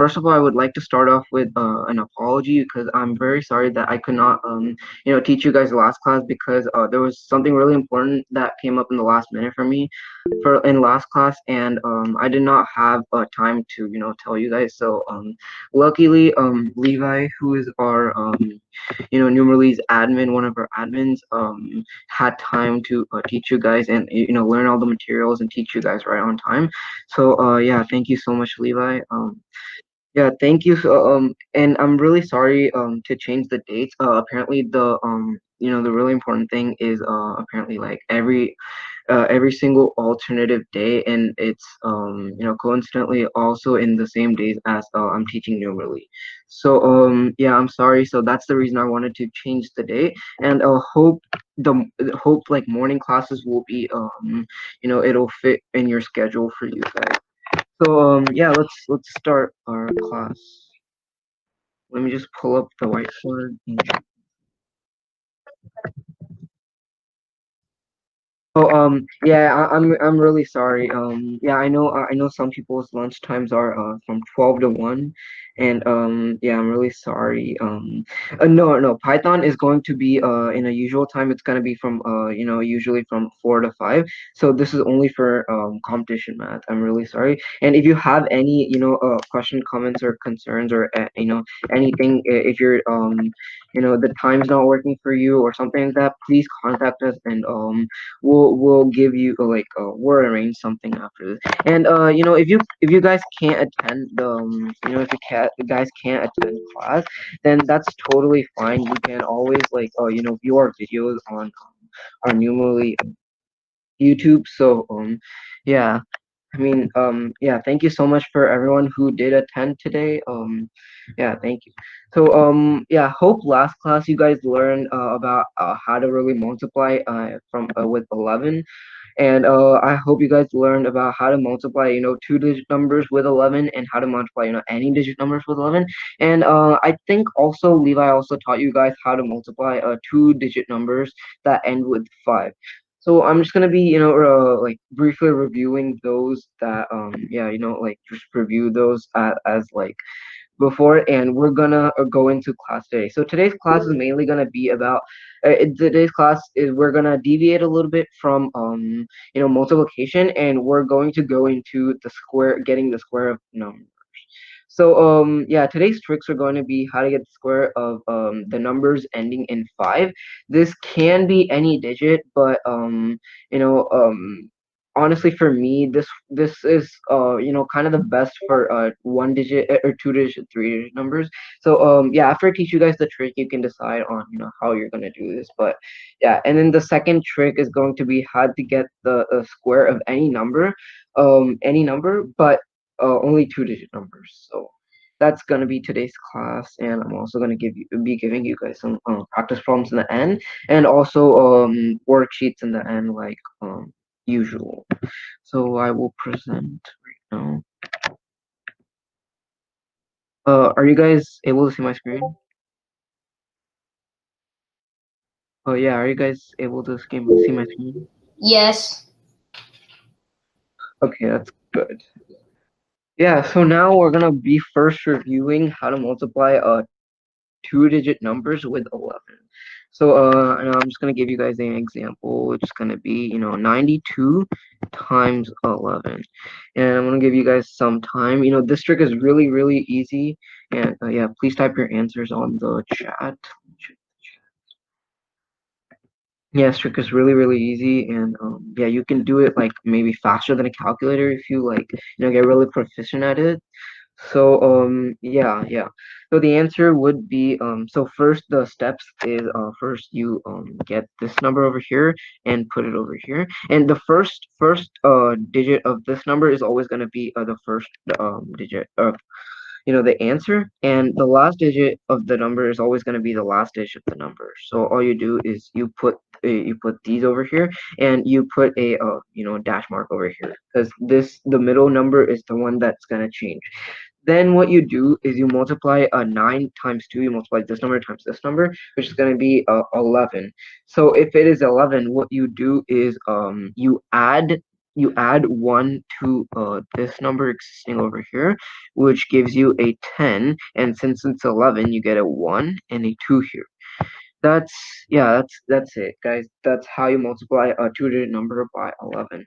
First of all, I would like to start off with an apology because I'm very sorry that I could not, teach you guys the last class because there was something really important that came up in the last minute for me for in last class, and I did not have time to, tell you guys. So, luckily, Levi, who is our, Numerly's admin, one of our admins, had time to teach you guys and, learn all the materials and teach you guys right on time. So, yeah, thank you so much, Levi. Yeah, thank you. So, and I'm really sorry to change the dates. Apparently the really important thing is apparently like every single alternative day, and it's coincidentally also in the same days as I'm teaching numerally. So yeah, I'm sorry. So that's the reason I wanted to change the date, and hope like morning classes will be it'll fit in your schedule for you guys. So yeah, let's start our class. Let me just pull up the whiteboard. Oh, yeah, I'm really sorry. Yeah, I know some people's lunch times are from 12 to 1, and yeah, I'm really sorry. No, Python is going to be in a usual time. It's gonna be from usually from 4 to 5. So this is only for competition math. I'm really sorry. And if you have any question, comments, or concerns, or anything, if you're the time's not working for you or something like that, please contact us, and we'll give you we'll arrange something after this. And if you guys can't attend the if you guys can't attend class, then that's totally fine. You can always view our videos on our Numerally YouTube. So yeah, I mean, yeah, thank you so much for everyone who did attend today. Yeah, thank you. So, yeah, hope last class you guys learned about how to really multiply from with 11, and I hope you guys learned about how to multiply, two-digit numbers with 11, and how to multiply, any digit numbers with 11. And I think also Levi also taught you guys how to multiply two-digit numbers that end with 5. So I'm just gonna be, like briefly reviewing those that, yeah, like just review those as like before, and we're gonna go into class today. So today's class is mainly gonna be about today's class is we're gonna deviate a little bit from multiplication, and we're going to go into the square, getting the square of numbers. So yeah, today's tricks are going to be how to get the square of the numbers ending in 5. This can be any digit, but you know honestly for me this is kind of the best for one digit or two digit, three digit numbers. So yeah, after I teach you guys the trick, you can decide on how you're going to do this. But yeah, and then the second trick is going to be how to get the square of any number, but only two-digit numbers. So that's gonna be today's class, and I'm also gonna be giving you guys some practice problems in the end, and also worksheets in the end, like usual. So I will present right now. Are you guys able to see my screen? Oh yeah, are you guys able to see my screen? Yes. Okay, that's good. Yeah, so now we're gonna be first reviewing how to multiply two-digit numbers with 11. So and I'm just gonna give you guys an example, which is gonna be 92 times 11, and I'm gonna give you guys some time. This trick is really easy, and yeah, please type your answers on the chat. Yeah, this trick is really easy, and yeah, you can do it like maybe faster than a calculator if you like get really proficient at it. So yeah. So the answer would be so first the steps is first you get this number over here and put it over here, and the first digit of this number is always going to be the first digit of the answer, and the last digit of the number is always going to be the last digit of the number. So all you do is you put these over here, and you put a dash mark over here, because the middle number is the one that's going to change. Then what you do is you multiply 9 times 2, you multiply this number times this number, which is going to be 11. So if it is 11, what you do is you add you add 1 to this number existing over here, which gives you a 10, and since it's 11, you get a 1 and a 2 here. That's yeah, that's it, guys. That's how you multiply a two-digit number by 11.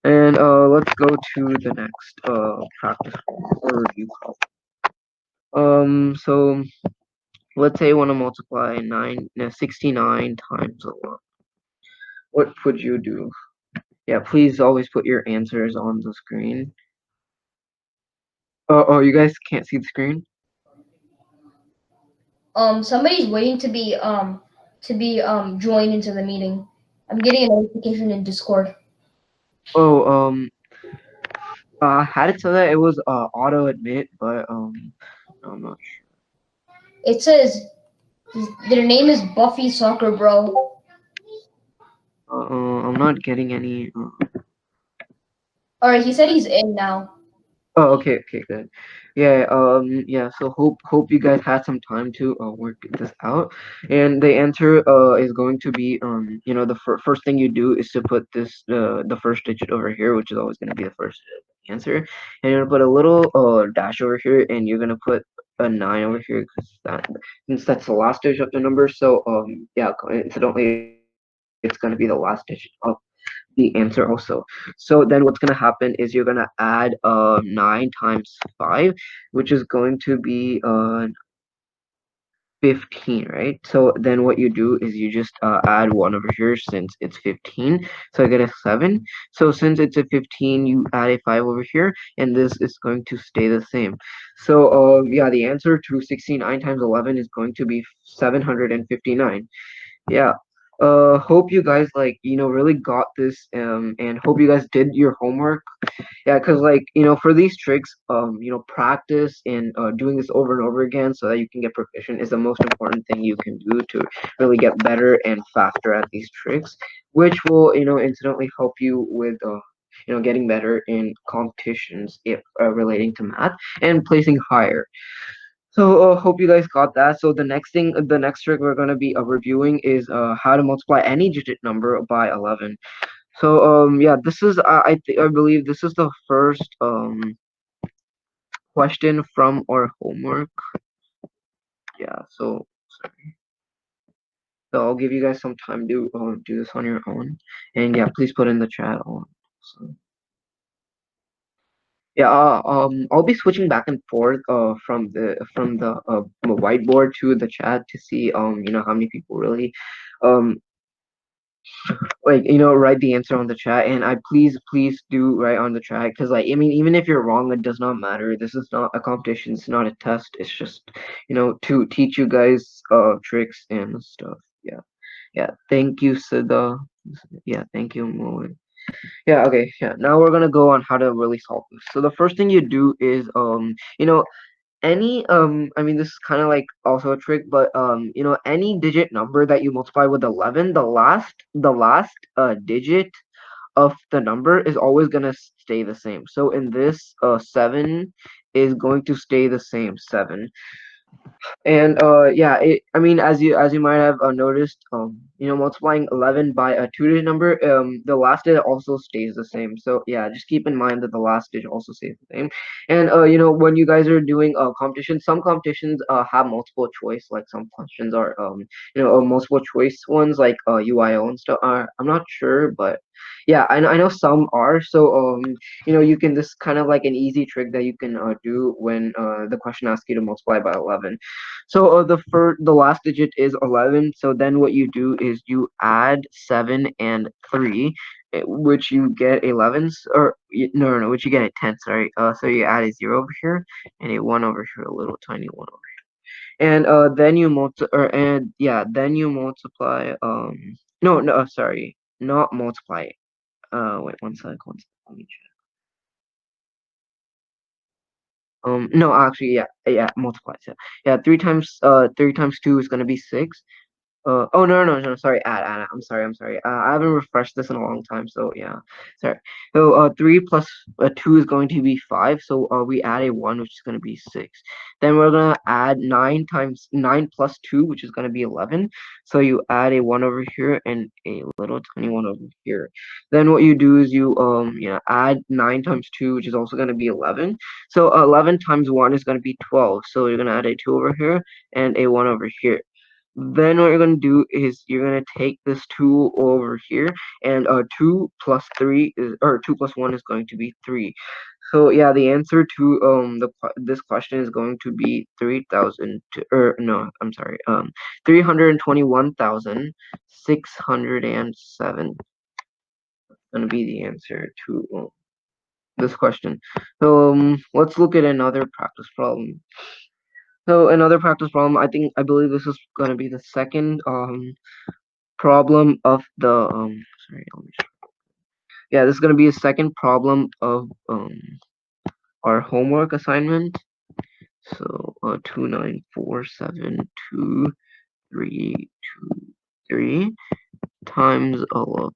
And let's go to the next practice or review problem. So let's say you want to multiply 69 times 11. What would you do? Yeah, please always put your answers on the screen. Oh, you guys can't see the screen? Somebody's waiting to be joined into the meeting. I'm getting a notification in Discord. Oh, I had it so that it was auto admit, but I'm not It says their name is Buffy Soccer Bro. sure. I'm not getting any. All right, he said he's in now. Oh, okay, good. Yeah, yeah. So hope you guys had some time to work this out. And the answer is going to be the first thing you do is to put the first digit over here, which is always going to be the first answer. And you're gonna put a little dash over here, and you're gonna put a 9 over here because since that's the last digit of the number. So yeah, incidentally, it's gonna be the last digit of the answer also. So then what's gonna happen is you're gonna add 9 times 5, which is going to be 15, right? So then what you do is you just add 1 over here since it's 15. So I get a 7. So since it's a 15, you add a 5 over here, and this is going to stay the same. So yeah, the answer to 69 times 11 is going to be 759. Yeah. Hope you guys really got this and hope you guys did your homework. Yeah, because for these tricks, practice and doing this over and over again so that you can get proficient is the most important thing you can do to really get better and faster at these tricks, which will incidentally help you with getting better in competitions if relating to math and placing higher. So hope you guys got that. So the next trick we're gonna be reviewing is how to multiply any digit number by 11. So yeah, this is I believe this is the first question from our homework. Yeah, so I'll give you guys some time to do this on your own, and yeah, please put in the chat on. So, yeah, I'll be switching back and forth from the whiteboard to the chat to see how many people really um write the answer on the chat, and I please do write on the chat because I mean even if you're wrong it does not matter. This is not a competition, it's not a test, it's just to teach you guys tricks and stuff. Yeah, yeah, thank you, Siddha. Yeah, thank you, Moe. Yeah, okay, yeah, now we're gonna go on how to really solve this. So the first thing you do is any I mean this is kind of like also a trick, but any digit number that you multiply with 11, the last digit of the number is always going to stay the same. So in this 7 is going to stay the same, 7. And yeah, I mean, as you might have noticed, multiplying 11 by a two-digit number, the last digit also stays the same. So yeah, just keep in mind that the last digit also stays the same. And when you guys are doing competitions, some competitions have multiple choice. Like some questions are multiple choice ones, like UIO and stuff. I'm not sure, but yeah, I know some are. So you can this kind of like an easy trick that you can do when the question asks you to multiply by 11. So the last digit is 11. So then what you do is you add 7 and 3, which you get 11s or no, which you get a 10. Sorry. So you add a 0 over here and a 1 over here, a little tiny 1 over here. And then you multiply. No, sorry, not multiply. Wait, one sec. Let me check. No, actually, yeah, multiply. So yeah, 3 times 2 is gonna be 6. Oh, no, sorry, I'm sorry. I haven't refreshed this in a long time, so yeah, sorry. So, 3 plus 2 is going to be 5, so we add a 1, which is going to be 6. Then we're gonna add 9 times 9 plus 2, which is going to be 11. So you add a 1 over here and a little tiny 1 over here. Then what you do is you add 9 times 2, which is also going to be 11. So 11 times 1 is going to be 12. So you're going to add a 2 over here and a 1 over here. Then what you're gonna do is you're gonna take this 2 over here, and 2 plus 3 is, or 2 plus 1 is going to be 3. So yeah, the answer to this question is going to be 3,000, or no, I'm sorry, 321,607 gonna be the answer to this question. So let's look at another practice problem. So another practice problem, I believe this is gonna be the second problem of the sorry, yeah, this is gonna be a second problem of our homework assignment. So 29472 3 times 11.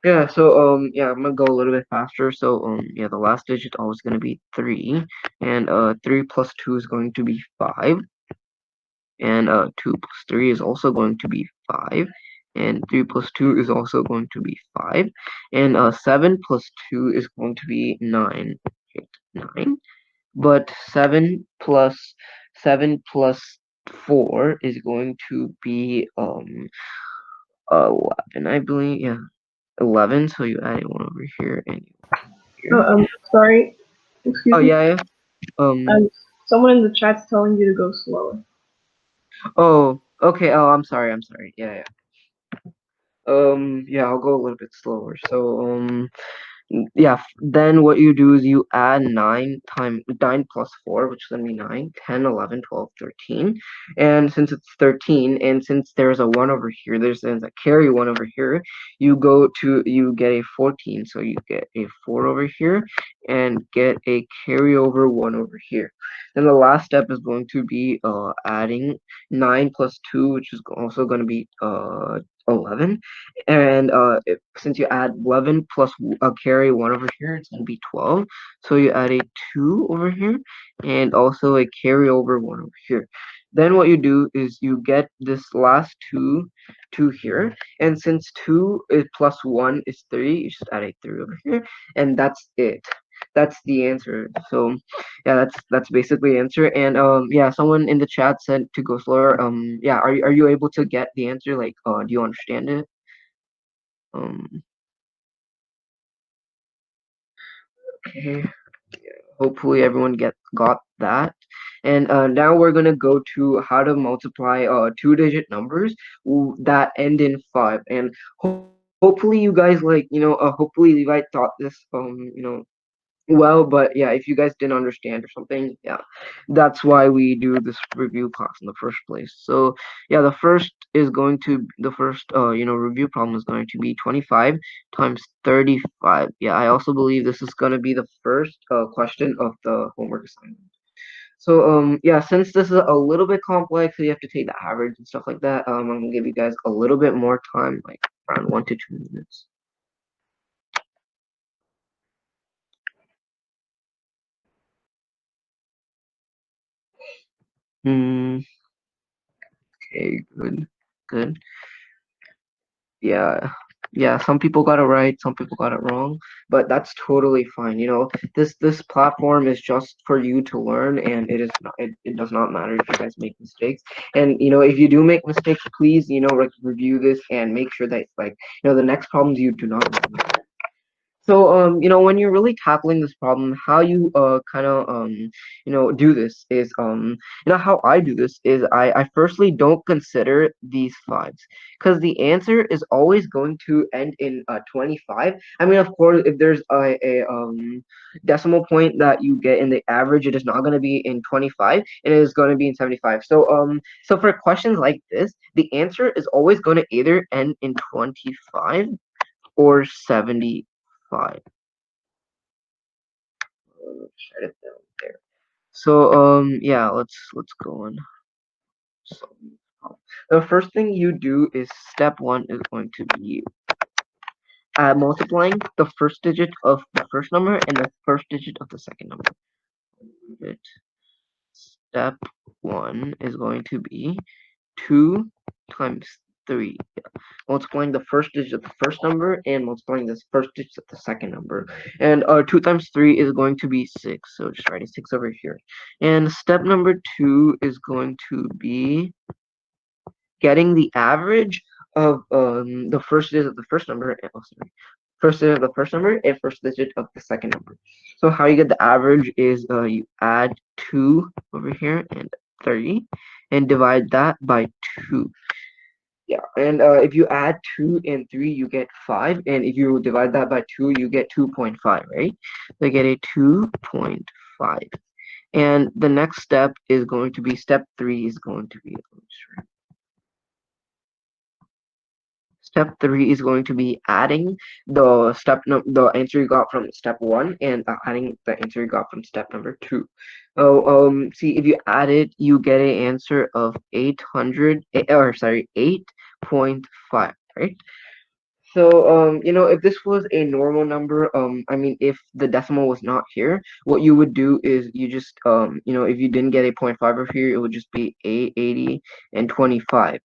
Yeah, so yeah, I'm gonna go a little bit faster. So yeah, the last digit always gonna be 3, and 3 plus 2 is going to be 5, and 2 plus 3 is also going to be 5, and 3 plus 2 is also going to be 5, and 7 plus 2 is going to be 9. Okay, 9. But 7 plus 4 is going to be 11, I believe. Yeah, 11. So you add a 1 over here and Oh, here. sorry. Oh Excuse me. yeah, yeah. Um. Someone in the chat's telling you to go slower. Oh, okay. Oh, I'm sorry. I'm sorry. Yeah, yeah. Yeah, I'll go a little bit slower. So, yeah, then what you do is you add 9 plus 4, which is going to be 9, 10, 11, 12, 13. And since it's 13, and since there's a 1 over here, there's a carry 1 over here, you get a 14. So you get a 4 over here and get a carryover 1 over here. Then the last step is going to be adding 9 plus 2, which is also going to be 11. And since you add 11 plus a carry 1 over here, it's going to be 12. So you add a 2 over here and also a carry over 1 over here. Then what you do is you get this last 2 here, and since 2 is plus 1 is 3, you just add a 3 over here, and that's it. That's the answer. So yeah, that's basically the answer. And yeah, someone in the chat said to go slower. Yeah, are you able to get the answer? Like, do you understand it? Um, okay. Hopefully everyone got that. And now we're gonna go to how to multiply two-digit numbers that end in 5. And hopefully you guys hopefully you guys thought this well, but yeah, if you guys didn't understand or something, yeah, that's why we do this review class in the first place. So yeah, the first review problem is going to be 25 times 35. Yeah, I also believe this is going to be the first question of the homework assignment. So yeah, since this is a little bit complex, so you have to take the average and stuff like that. I'm gonna give you guys a little bit more time, like around 1 to 2 minutes. Hmm. Okay, good, good. Yeah, yeah, some people got it right, some people got it wrong, but that's totally fine. This platform is just for you to learn, and it does not matter if you guys make mistakes. And if you do make mistakes, please review this and make sure that, like, the next problems you do not make. So, when you're really tackling this problem, how you kind of do this is how I do this is I firstly don't consider these fives, because the answer is always going to end in 25. I mean, of course, if there's a decimal point that you get in the average, it is not going to be in 25. It is going to be in 75. So for questions like this, the answer is always going to either end in 25 or 75. Shut it down there. So yeah, let's go on. So, The first thing you do is step one is going to be multiplying the first digit of the first number and the first digit of the second number. Step one is going to be 2 times 3. Multiplying the first digit of the first number and multiplying this first digit of the second number. And 2 times 3 is going to be 6. So just writing 6 over here. And step number 2 is going to be getting the average of the first digit of the first number. First digit of the first number and first digit of the second number. So how you get the average is you add 2 over here and 3 and divide that by 2. Yeah, and if you add 2 and 3, you get 5, and if you divide that by 2, you get 2.5, right? So you get a 2.5. And the next step is going to be step 3 is going to be Step 3 is going to be adding the answer you got from step 1 and adding the answer you got from step number 2. So see, if you add it, you get an answer of 8.5, right? So if this was a normal number, I mean, if the decimal was not here, what you would do is you just if you didn't get a 0.5 over here, it would just be 80 and 25.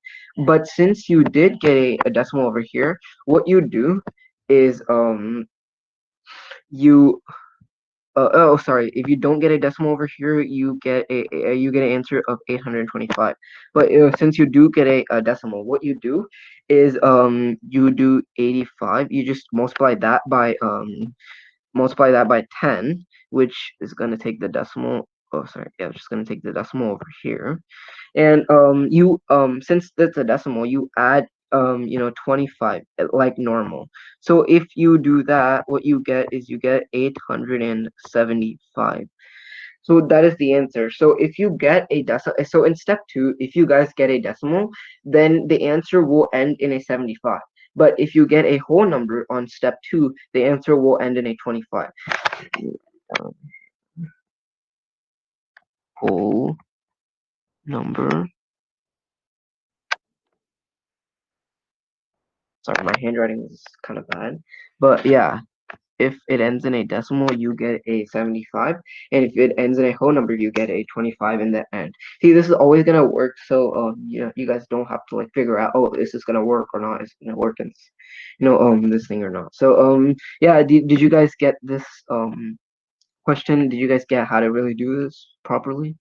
But since you did get a decimal over here, what you do is you oh, sorry. If you don't get a decimal over here, you get you get an answer of 825. But since you do get a decimal, what you do is you do 85. You just multiply that by 10, which is gonna take the decimal. Oh, sorry. Yeah, just gonna take the decimal over here. And you since that's a decimal, you add 25 like normal. So if you do that, what you get is you get 875. So that is the answer. So if you get a decimal, so in step 2, if you guys get a decimal, then the answer will end in a 75. But if you get a whole number on step 2, the answer will end in a 25. Whole number. Sorry, my handwriting is kind of bad. But yeah, if it ends in a decimal, you get a 75. And if it ends in a whole number, you get a 25 in the end. See, this is always gonna work. So you guys don't have to like figure out, oh, is this gonna work or not? Is it gonna work in this thing or not? So yeah, did you guys get this question? Did you guys get how to really do this properly?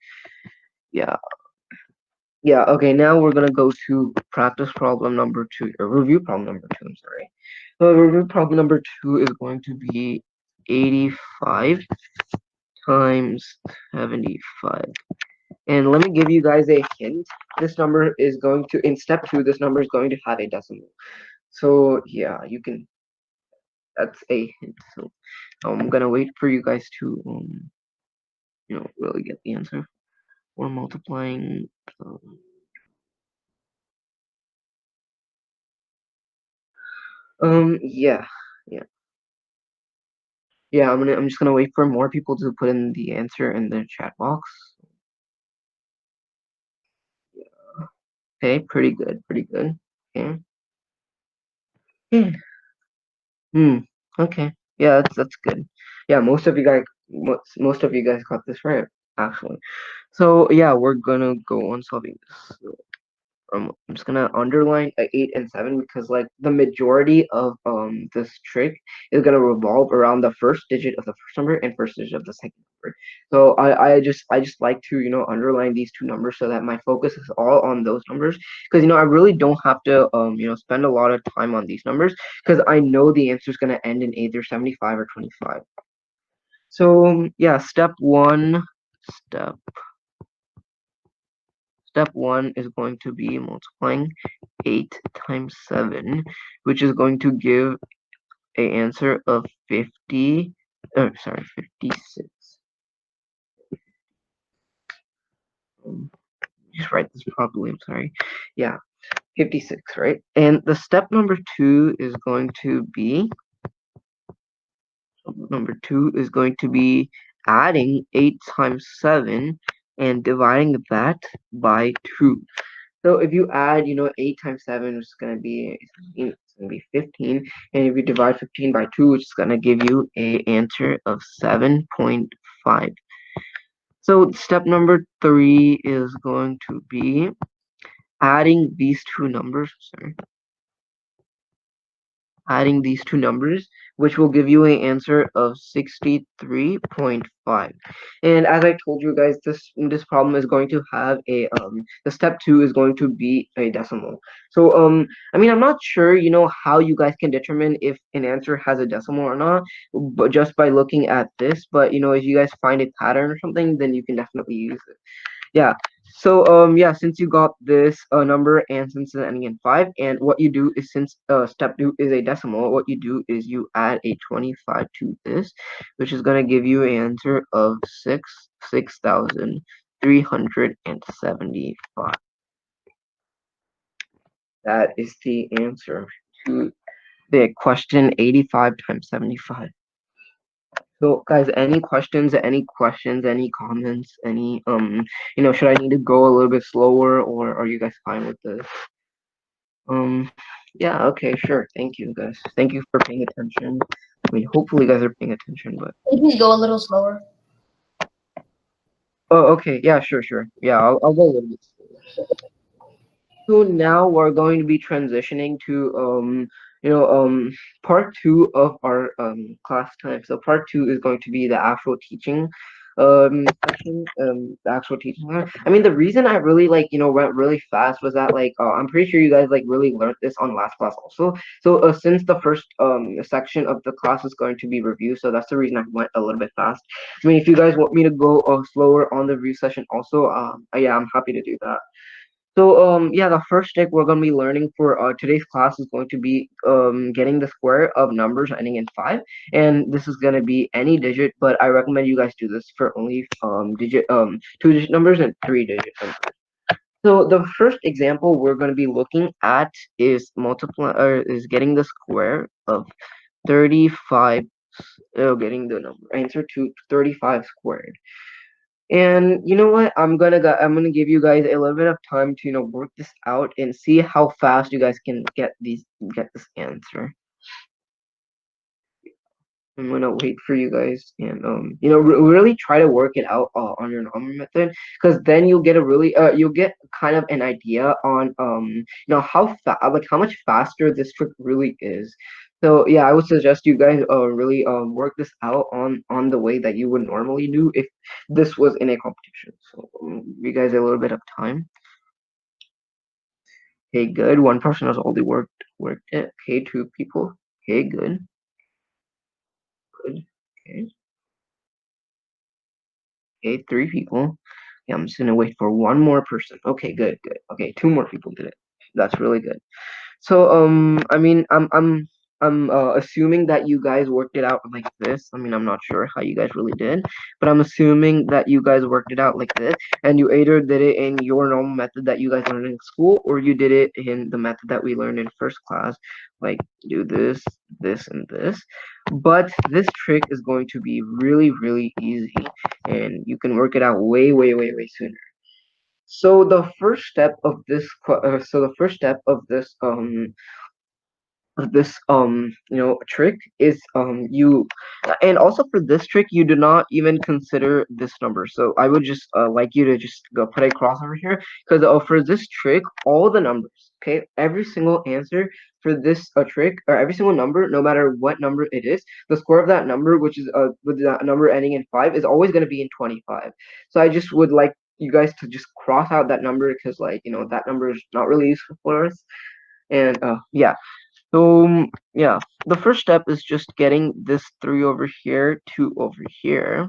Yeah. Yeah, okay, now we're gonna go to practice problem number 2, or review problem number 2, I'm sorry. So review problem number 2 is going to be 85 times 75. And let me give you guys a hint. This number is going to, in step 2, this number is going to have a decimal. So yeah, that's a hint. So I'm gonna wait for you guys to, really get the answer. We're multiplying, yeah, yeah. Yeah, I'm just gonna wait for more people to put in the answer in the chat box. Okay, pretty good, pretty good. Okay. Hmm. Hmm. Okay. Yeah, that's good. Yeah, most of you guys got this right, actually. So yeah, we're gonna go on solving this. I'm just gonna underline 8 and 7 because like the majority of this trick is gonna revolve around the first digit of the first number and first digit of the second number. So I just like to underline these two numbers so that my focus is all on those numbers because I really don't have to spend a lot of time on these numbers because I know the answer is gonna end in either 75 or 25. So yeah, Step one is going to be multiplying 8 times 7, which is going to give an answer of 56. Just write this properly, I'm sorry. Yeah, 56, right? And the step number 2 is going to be adding 8 times 7 and dividing that by 2. So if you add, 8 times 7, which is gonna be 15, and if you divide 15 by 2, which is gonna give you a answer of 7.5. So step number 3 is going to be adding these two numbers. Sorry. Adding these two numbers, which will give you an answer of 63.5. And as I told you guys, this problem is going to have the step 2 is going to be a decimal. So I mean, I'm not sure, how you guys can determine if an answer has a decimal or not, but just by looking at this. But if you guys find a pattern or something, then you can definitely use it. Yeah. So yeah, since you got this number and since it's ending in 5, and what you do is, since step 2 is a decimal, what you do is you add a 25 to this, which is going to give you an answer of 6,375. That is the answer to the question 85 times 75. So guys, any questions, any comments, should I need to go a little bit slower, or are you guys fine with this? Yeah, okay, sure. Thank you guys. Thank you for paying attention. I mean, hopefully you guys are paying attention, but Please go a little slower. oh, okay, yeah, sure. Yeah, I'll go a little bit slower. So now we're going to be transitioning to part 2 of our class time. So part 2 is going to be the actual teaching section, the actual teaching. I mean, the reason I really went really fast was that I'm pretty sure you guys really learned this on last class also. So since the first section of the class is going to be review, so that's the reason I went a little bit fast. I mean, if you guys want me to go slower on the review session also, yeah, I'm happy to do that. So yeah, the first trick we're going to be learning for today's class is going to be getting the square of numbers ending in 5, and this is going to be any digit, but I recommend you guys do this for only 2-digit numbers and 3-digit numbers. So the first example we're going to be looking at is getting the square of 35, getting the number answer to 35 squared. And you know what? I'm gonna give you guys a little bit of time to work this out and see how fast you guys can get this answer. I'm gonna wait for you guys and really try to work it out on your normal method, because then you'll get kind of an idea on how much faster this trick really is. So yeah, I would suggest you guys really work this out on the way that you would normally do if this was in a competition. So you guys a little bit of time. Okay, good. One person has already worked it. Okay, 2 people. Okay, good. Okay. Okay, 3 people. Yeah, I'm just gonna wait for one more person. Okay, good. Okay, 2 more people did it. That's really good. So I mean, I'm assuming that you guys worked it out like this. I mean, I'm not sure how you guys really did, but I'm assuming that you guys worked it out like this, and you either did it in your normal method that you guys learned in school, or you did it in the method that we learned in first class, like do this, this, and this. But this trick is going to be really, really easy, and you can work it out way, way, way, way sooner. So the first step of this trick is you and also for this trick you do not even consider this number. So I would just like you to just go put a cross over here, because for this trick all the numbers, okay, every single answer for this trick, or every single number, no matter what number it is, the square of that number, which is with that number ending in 5, is always going to be in 25. So I just would like you guys to just cross out that number, because that number is not really useful for us. And yeah, so yeah, the first step is just getting this 3 over here, 2 over here.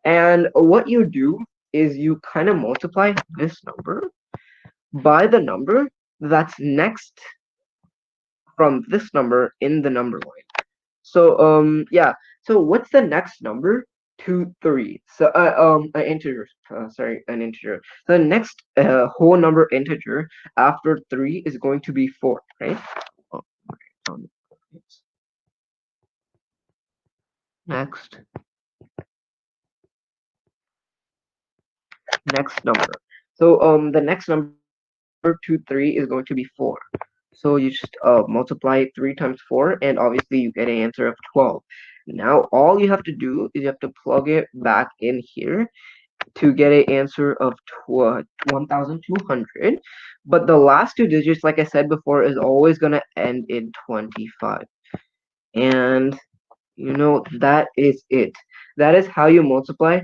And what you do is you kind of multiply this number by the number that's next from this number in the number line. So yeah, so what's the next number to 3? So an integer, sorry, an integer. The next whole number integer after 3 is going to be 4, right? Oh, okay. Next number. So the next number number 2, 3 is going to be 4. So you just multiply 3 times 4, and obviously you get an answer of 12. Now all you have to do is you have to plug it back in here to get an answer of 1200. But the last two digits, like I said before, is always going to end in 25. And that is it. That is how you multiply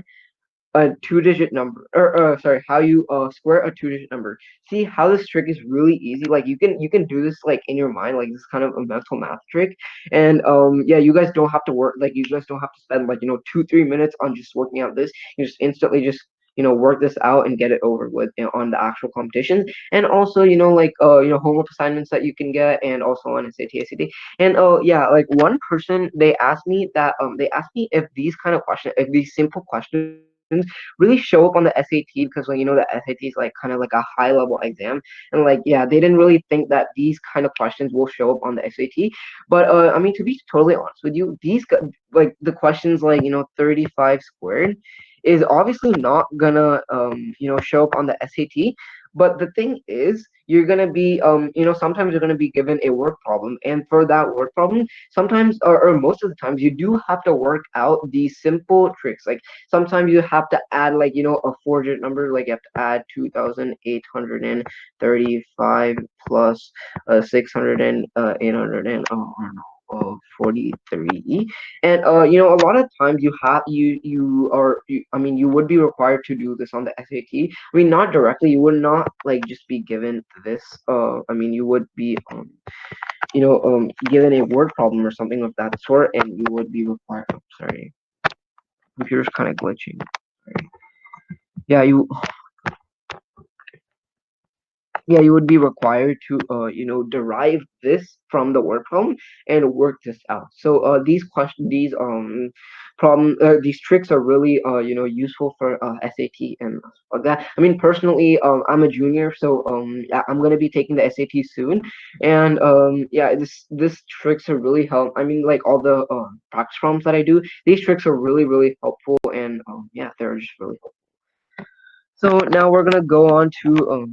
a two-digit number, or sorry, how you square a two-digit number. See how this trick is really easy. Like you can do this like in your mind, like this kind of a mental math trick. And yeah, you guys don't have to work. Like you guys don't have to spend like 2-3 minutes on just working out this. You just instantly just work this out and get it over with on the actual competitions. And also like homework assignments that you can get, and also on SAT, ACT. And yeah, like one person, they asked me if these kind of questions, if these simple questions really show up on the SAT, because when the SAT is like kind of like a high level exam. And like, yeah, they didn't really think that these kind of questions will show up on the SAT. But I mean, to be totally honest with you, like the questions like 35 squared is obviously not gonna show up on the SAT. But the thing is, you're gonna be sometimes you're gonna be given a work problem, and for that work problem, sometimes, or most of the times, you do have to work out these simple tricks. Like sometimes you have to add like a four-digit number, like you have to add 2,835 plus 600 and 800 and 43. And a lot of times I mean, you would be required to do this on the SAT. I mean, not directly. You would not like just be given this. I mean, you would be given a word problem or something of that sort, and you would be required. Oh, sorry, computer's kind of glitching. Sorry. Yeah, you would be required to derive this from the word problem and work this out. So these tricks are really useful for SAT and stuff like that. I mean, personally, I'm a junior, so yeah, I'm gonna be taking the SAT soon. And yeah, this tricks are really help. I mean, like all the practice problems that I do, these tricks are really helpful. And yeah, they're just really helpful. So now we're gonna go on to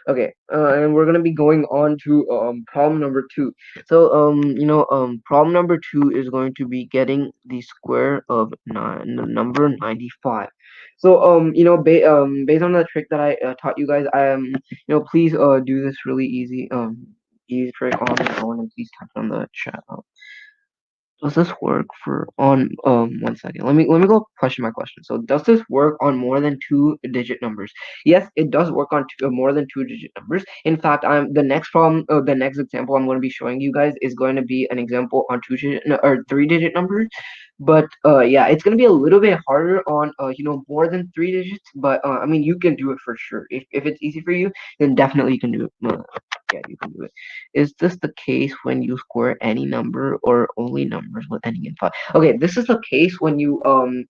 okay, and we're gonna be going on to problem number two. So problem number two is going to be getting the square of number 95. So based on the trick that I taught you guys, please do this really easy trick on your own, and please type it on the chat. Does this work for on 1 second? Let me go question my question. So does this work on more than two-digit numbers? Yes, it does work on more than two-digit numbers. In fact, the next example I'm going to be showing you guys is going to be an example on two-digit or three-digit numbers. But yeah, it's going to be a little bit harder on more than three digits. But I mean, you can do it for sure. If it's easy for you, then definitely you can do it. Yeah, you can do it. Is this the case when you square any number or only numbers with ending in 5? Okay, this is the case when you only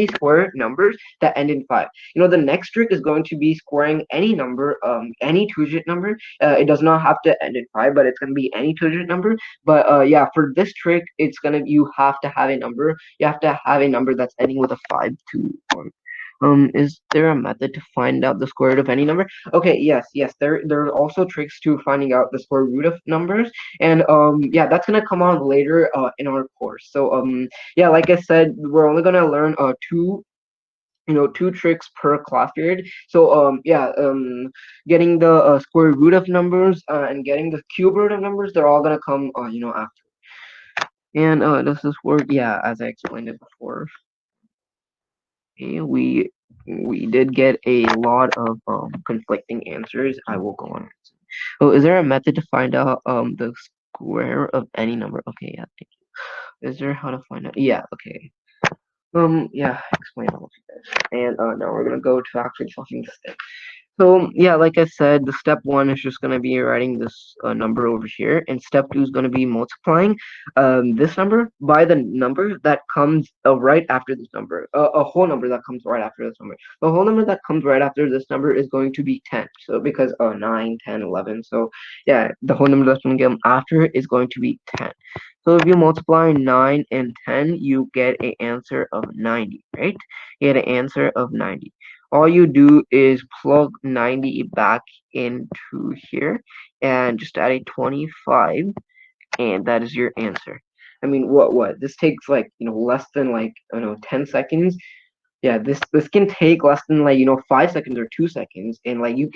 square numbers that end in 5. The next trick is going to be squaring any number, any two-digit number. It does not have to end in 5, but it's going to be any two-digit number. But yeah, for this trick, you have to have a number. You have to have a number that's ending with a 5 to 1. Is there a method to find out the square root of any number? Okay, yes. There are also tricks to finding out the square root of numbers, and yeah, that's gonna come on later in our course. So yeah, like I said, we're only gonna learn two tricks per class period. So yeah, getting the square root of numbers and getting the cube root of numbers, they're all gonna come after. And does this work? Yeah, as I explained it before. Okay, we did get a lot of conflicting answers. I will go on. Oh, is there a method to find out the square of any number? Okay, yeah, thank you. Is there how to find out? Yeah, okay. Yeah, explain all of you guys. And now we're gonna go to actually talking this thing. So yeah, like I said, the step one is just gonna be writing this number over here, and step two is gonna be multiplying this number by the number that comes right after this number, a whole number that comes right after this number. The whole number that comes right after this number is going to be 10. So because 9, 10, 11. So yeah, the whole number that's gonna come after it is going to be 10. So if you multiply 9 and 10, you get an answer of 90, right? You get an answer of 90. All you do is plug 90 back into here and just add a 25, and that is your answer. I mean, what? This takes like, less than like, 10 seconds. Yeah, this can take less than like, 5 seconds or 2 seconds, and like you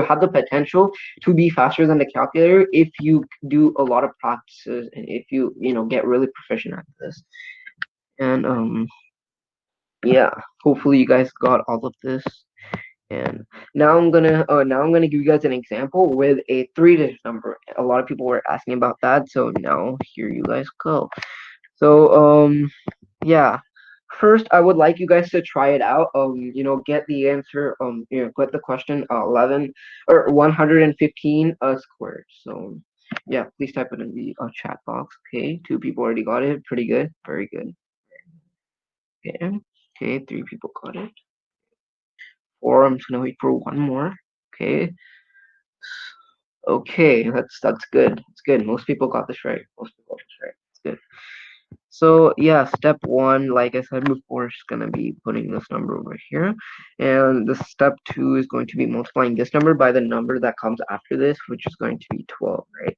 have the potential to be faster than the calculator if you do a lot of practices and if you get really proficient at this. And yeah, hopefully you guys got all of this. And now I'm gonna give you guys an example with a three-digit number. A lot of people were asking about that, so now here you guys go. So yeah. First, I would like you guys to try it out. Get the answer. Get the question 11 or 115 squared. So yeah, please type it in the chat box. Okay, two people already got it. Pretty good. Very good. Okay, okay, three people got it. Four. I'm just gonna wait for one more. Okay. Okay, that's good. It's good. Most people got this right. Most people got this right. It's good. So yeah, step one, like I said before, is gonna be putting this number over here, and the step two is going to be multiplying this number by the number that comes after this, which is going to be 12, right?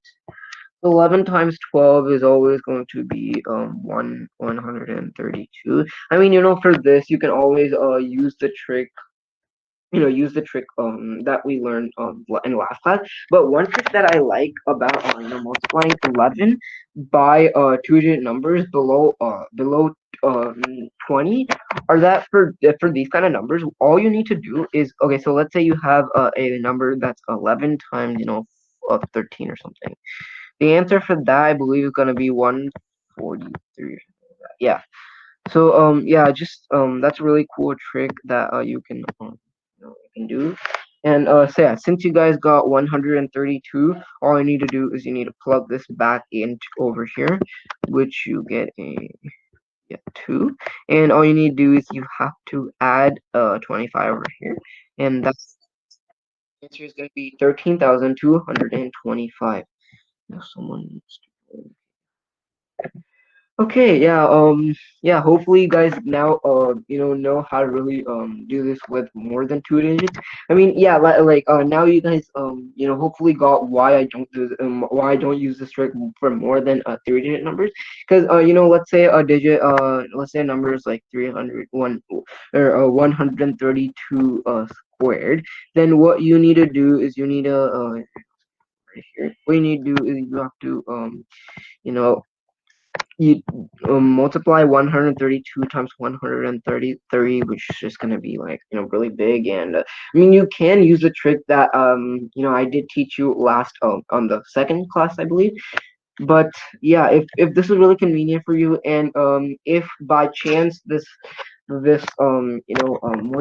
11 times 12 is always going to be 132. I mean, for this you can always use the trick that we learned in last class. But one trick that I like about multiplying 11 by two-digit numbers below 20 are that for these kind of numbers, all you need to do is, okay, so let's say you have a number that's 11 times 13 or something. The answer for that, I believe, is going to be 143 or something like that. Yeah. So yeah, just that's a really cool trick that you can do. And so yeah, since you guys got 132, all you need to do is you need to plug this back in over here, which you get a, yeah, 2. And all you need to do is you have to add 25 over here, and that's the answer is going to be 13,225. Now someone needs to. Okay, yeah, hopefully you guys now know how to really do this with more than two digits. I mean, yeah, now you guys hopefully got why I don't use this trick for more than three-digit numbers. Because let's say a digit let's say a number is like 301 or 132 squared. Then what you need to do is you need to right here, what you need to do is you have to you know you multiply 132 times 133, which is just going to be like really big. And I mean, you can use the trick that I did teach you last on the second class, I believe. But yeah, if this is really convenient for you, and if by chance this more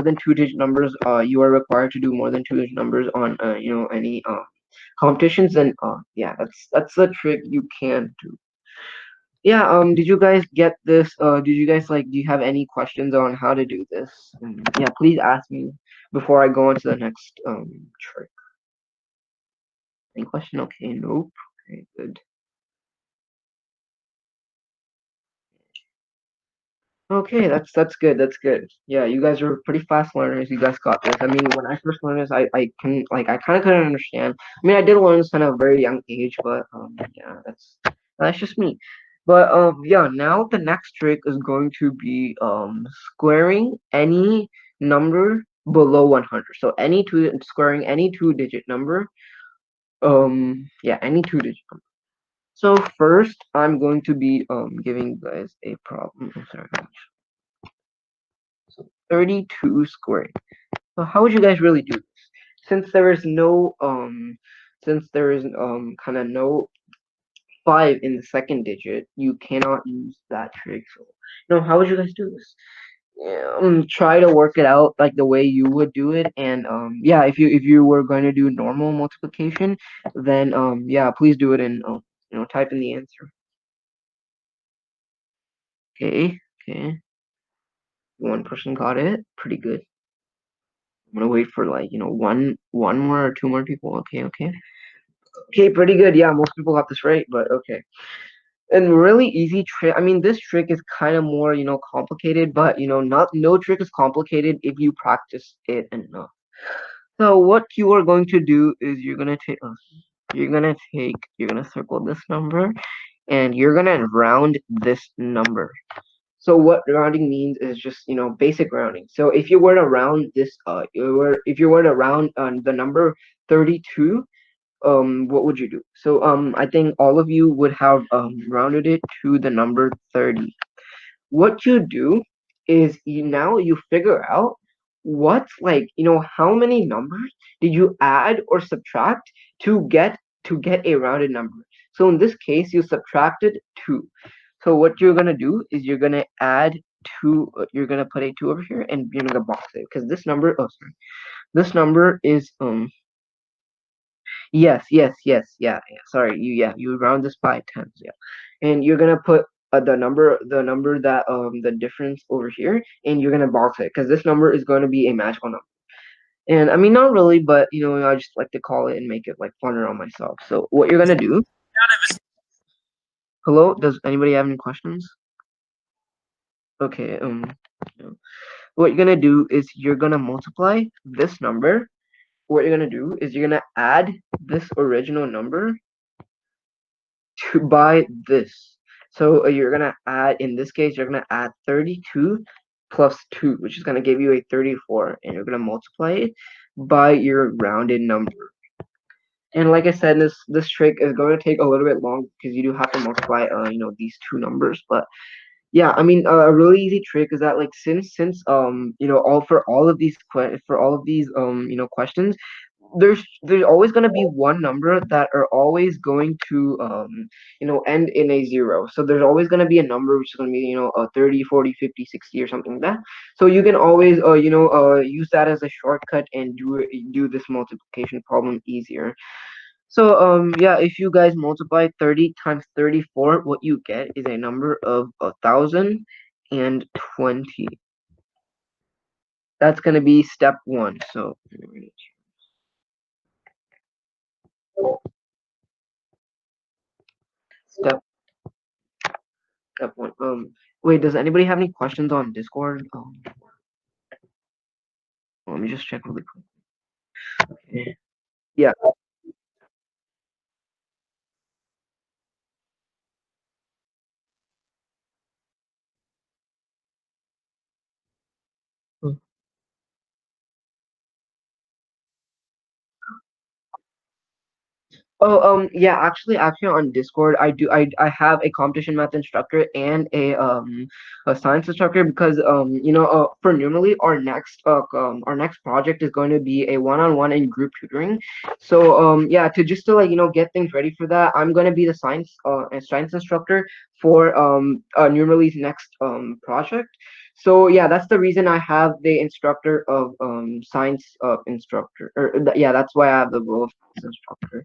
than two-digit numbers, you are required to do more than two-digit numbers on any competitions, then yeah, that's the trick you can do. Yeah, did you guys get this? Did you guys do you have any questions on how to do this? Yeah, please ask me before I go on to the next trick. Any question? Okay, nope. Okay, good. Okay, that's good. That's good. Yeah, you guys are pretty fast learners. You guys got this. I mean, when I first learned this, I kind of couldn't understand. I mean, I did learn this kind of very young age, but yeah, that's just me. But yeah, now the next trick is going to be squaring any number below 100. So squaring any two-digit number. Yeah, any two-digit number. So first, I'm going to be giving you guys a problem. I'm sorry. So 32 squared. So how would you guys really do this? Since there is no kind of no 5 in the second digit, you cannot use that trick. So how would you guys do this? try to work it out like the way you would do it, and yeah, if you were going to do normal multiplication, then yeah, please do it and type in the answer. Okay, okay, one person got it, pretty good. I'm gonna wait for like one more or two more people. Okay, okay, okay, pretty good. Yeah, most people got this right, but okay. And really easy trick. I mean, this trick is kind of more complicated, but not no trick is complicated if you practice it enough. So what you are going to do is you're gonna circle this number and you're gonna round this number. So what rounding means is just basic rounding. So if you were to round this if you were to round the number 32, what would you do? So I think all of you would have rounded it to the number 30. What you do is you figure out what's like how many numbers did you add or subtract to get a rounded number. So in this case you subtracted 2. So what you're gonna do is you're gonna add 2, you're gonna put a 2 over here and you're gonna box it because this number, oh sorry, this number is yes, yes, yes, yeah, yeah. Sorry, you round this by tens, yeah. And you're gonna put the number that the difference over here, and you're gonna box it because this number is going to be a magical number. And I mean, not really, but I just like to call it and make it like funner on myself. So what you're gonna do? Hello, does anybody have any questions? Okay, no. What you're gonna do is you're gonna multiply this number. What you're gonna do is you're gonna add this original number to by this. So you're gonna add, in this case, you're gonna add 32 plus 2, which is gonna give you a 34, and you're gonna multiply it by your rounded number. And like I said, this trick is going to take a little bit long because you do have to multiply these two numbers. But yeah, I mean, a really easy trick is that like since all for all of these questions, there's always going to be one number that are always going to end in a 0. So there's always going to be a number which is going to be 30, 40, 50, 60 or something like that. So you can always use that as a shortcut and do this multiplication problem easier. So yeah, if you guys multiply 30 times 34, what you get is a number of 1,020. That's gonna be step one. So step step one. Wait, does anybody have any questions on Discord? Let me just check really quick. Okay. Yeah. Oh, yeah, actually on Discord, I have a competition math instructor and a science instructor because for Numerly our next project is going to be a one-on-one and group tutoring. So yeah, to like get things ready for that, I'm going to be the science instructor for Numerly's next project. So yeah, that's the reason I have the instructor of science instructor, or yeah, that's why I have the role of science instructor.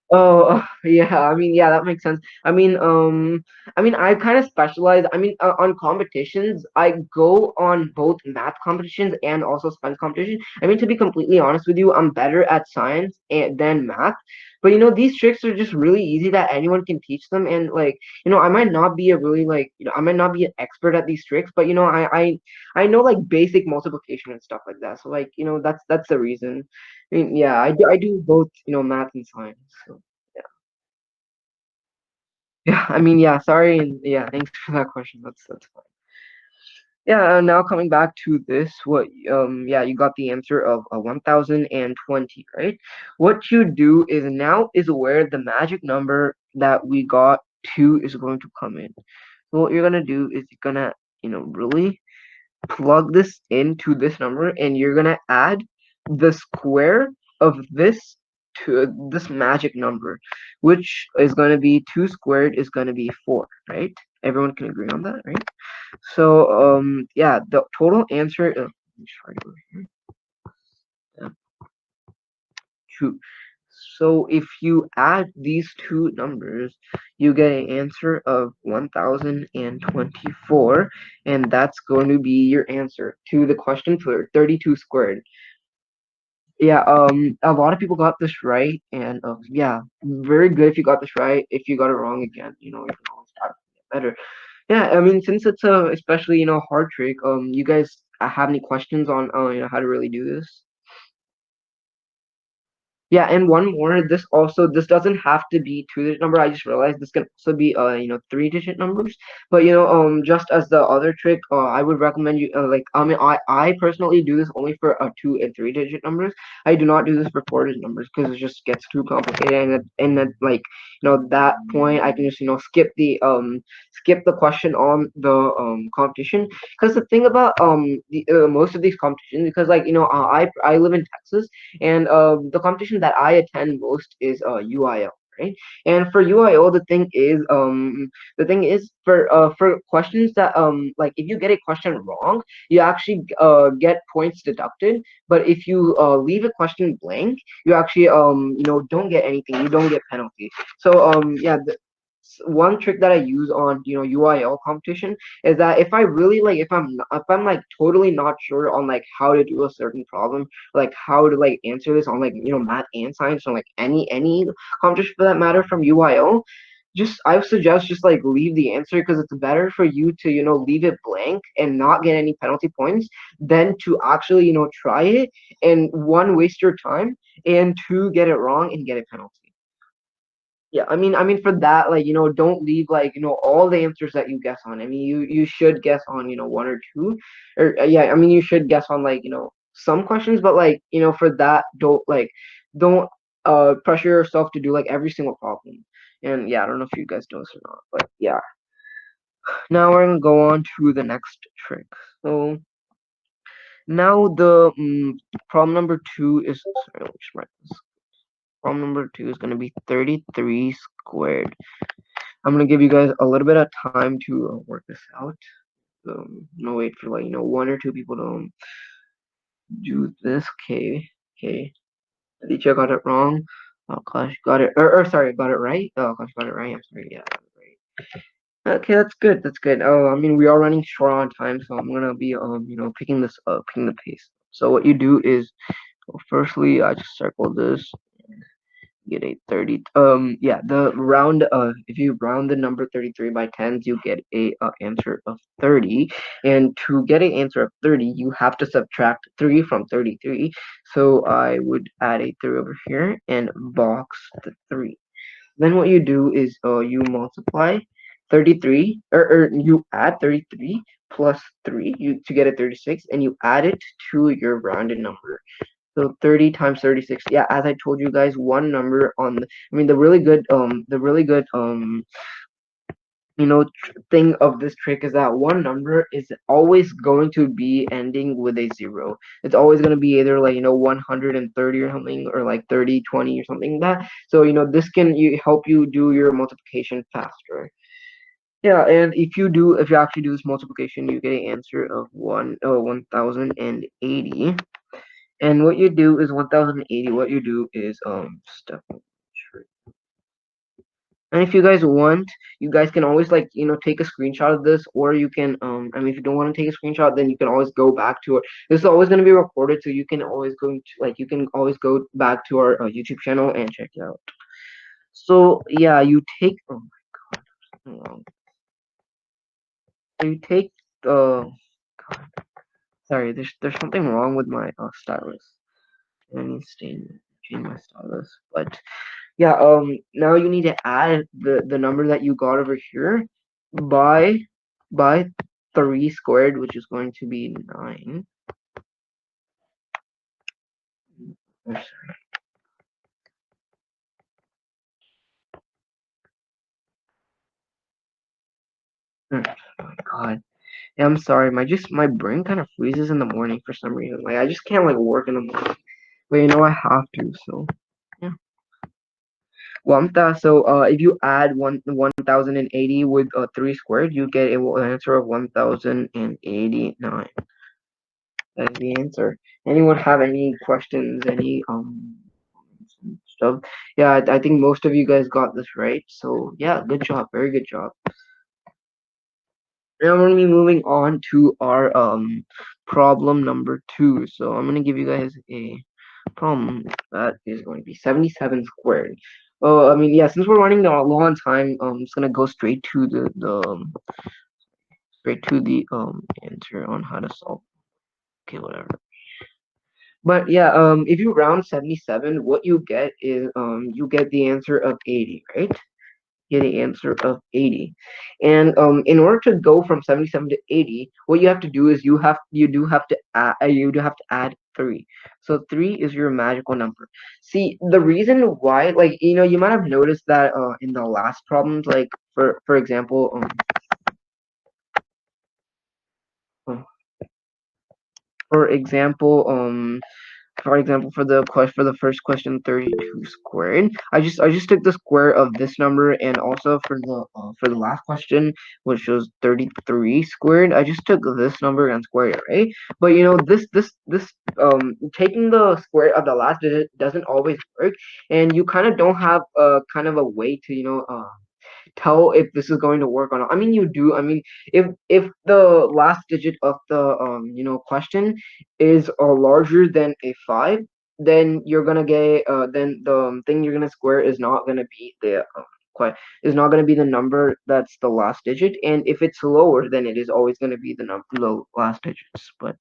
Oh, yeah. I mean, yeah, that makes sense. I mean, I kind of specialize. I mean, on competitions, I go on both math competitions and also science competition. I mean, to be completely honest with you, I'm better at science than math. But these tricks are just really easy that anyone can teach them. And like, I might not be a really like, I might not be an expert at these tricks, but I know like basic multiplication and stuff like that. So like, that's the reason. I mean, yeah, I do both, math and science. So yeah, yeah. I mean, yeah. Sorry, and yeah, thanks for that question. That's fine. Yeah. Now coming back to this, yeah, you got the answer of 1,020, right? What you do is now is where the magic number that we got two is going to come in. So what you're gonna do is you're gonna, really plug this into this number, and you're gonna add the square of this this magic number, which is going to be 2 squared is going to be 4, right? Everyone can agree on that, right? So yeah, the total answer. Let me try it over here. Yeah, 2. So if you add these two numbers, you get an answer of 1024, and that's going to be your answer to the question for 32 squared. Yeah, a lot of people got this right, and yeah, very good if you got this right. If you got it wrong again, you can always try to get better. Yeah, I mean, since it's a especially hard trick, you guys have any questions on how to really do this? Yeah, and one more. This doesn't have to be two-digit number. I just realized this can also be three-digit numbers. But just as the other trick, I would recommend you like I mean I personally do this only for two and three-digit numbers. I do not do this for four-digit numbers because it just gets too complicated, and like that point I can just skip the question on the competition. Because the thing about most of these competitions, because like I live in Texas, and the competition that I attend most is UIL, right? And for UIL, the thing is for questions that like if you get a question wrong, you actually get points deducted. But if you leave a question blank, you actually don't get anything. You don't get penalty. So yeah. One trick that I use on UIL competition is that if I really like if I'm like totally not sure on like how to do a certain problem, like how to like answer this on like math and science, or like any competition for that matter from UIL, just I would suggest just like leave the answer, because it's better for you to leave it blank and not get any penalty points than to actually try it and one, waste your time, and two, get it wrong and get a penalty. Yeah, I mean for that, like don't leave like all the answers that you guess on. I mean you should guess on one or two, or yeah, I mean you should guess on like some questions, but like for that, don't pressure yourself to do like every single problem. And yeah, I don't know if you guys know this or not, but yeah. Now we're gonna go on to the next trick. So now the problem number two is sorry, let me just write this. Problem number two is gonna be 33 squared. I'm gonna give you guys a little bit of time to work this out. No wait for like one or two people to do this. Okay. Alicia got it wrong. Oh gosh, got it. Or sorry, got it right. Oh gosh, got it right. I'm sorry. Yeah, got it right. Okay, that's good. That's good. Oh, I mean we are running short on time, so I'm gonna be picking this up, picking the pace. So what you do is, well, firstly, I just circle this. Get a 30. Yeah, the round if you round the number 33 by tens, you get a answer of 30, and to get an answer of 30 you have to subtract 3 from 33. So I would add a 3 over here and box the 3. Then what you do is you multiply 33, or you add 33 plus 3 to get a 36, and you add it to your rounded number. So 30 times 36. Yeah, as I told you guys, one number on I mean the really good thing of this trick is that one number is always going to be ending with a 0. It's always going to be either like 130 or something, or like 30 20 or something like that. So this can help you do your multiplication faster. Yeah, and if you actually do this multiplication, you get an answer of 1080. And what you do is 1080. What you do is step. And if you guys want, you guys can always like take a screenshot of this, or you can I mean if you don't want to take a screenshot, then you can always go back to it. This is always going to be recorded, so you can always go back to our YouTube channel and check it out. So yeah, you take oh my god, something wrong. So you take God, sorry, there's something wrong with my stylus. I need to change my stylus, but yeah, now you need to add the number that you got over here by by 3 squared, which is going to be 9. Oh, sorry. Oh my god. Yeah, I'm sorry. My brain kind of freezes in the morning for some reason. Like I just can't like work in the morning. But I have to, so yeah. So if you add 1080 with 3 squared, you get an answer of 1089. That is the answer. Anyone have any questions? Any stuff? Yeah, I think most of you guys got this right. So yeah, good job. Very good job. Now we're gonna be moving on to our problem number 2. So I'm gonna give you guys a problem that is going to be 77 squared. Oh, I mean, yeah, since we're running a long time, I'm just gonna go straight to the answer on how to solve. Okay, whatever. But yeah, if you round 77, what you get is you get the answer of 80, right? Get an answer of 80. And in order to go from 77 to 80, what you have to do is you do have to add 3. So 3 is your magical number. See, the reason why, like, you might have noticed that in the last problems, like for example, uh, for example, for the first question, 32 squared, I just took the square of this number, and also for the last question, which was 33 squared, I just took this number and squared it, right? But this taking the square of the last digit doesn't always work, and you kind of don't have kind of a way to tell if this is going to work or not. I mean, you do. I mean, if the last digit of the question is larger than a 5, then you're gonna get then the thing you're gonna square is not gonna be the quite is not gonna be the number that's the last digit, and if it's lower, then it is always gonna be the last digits. But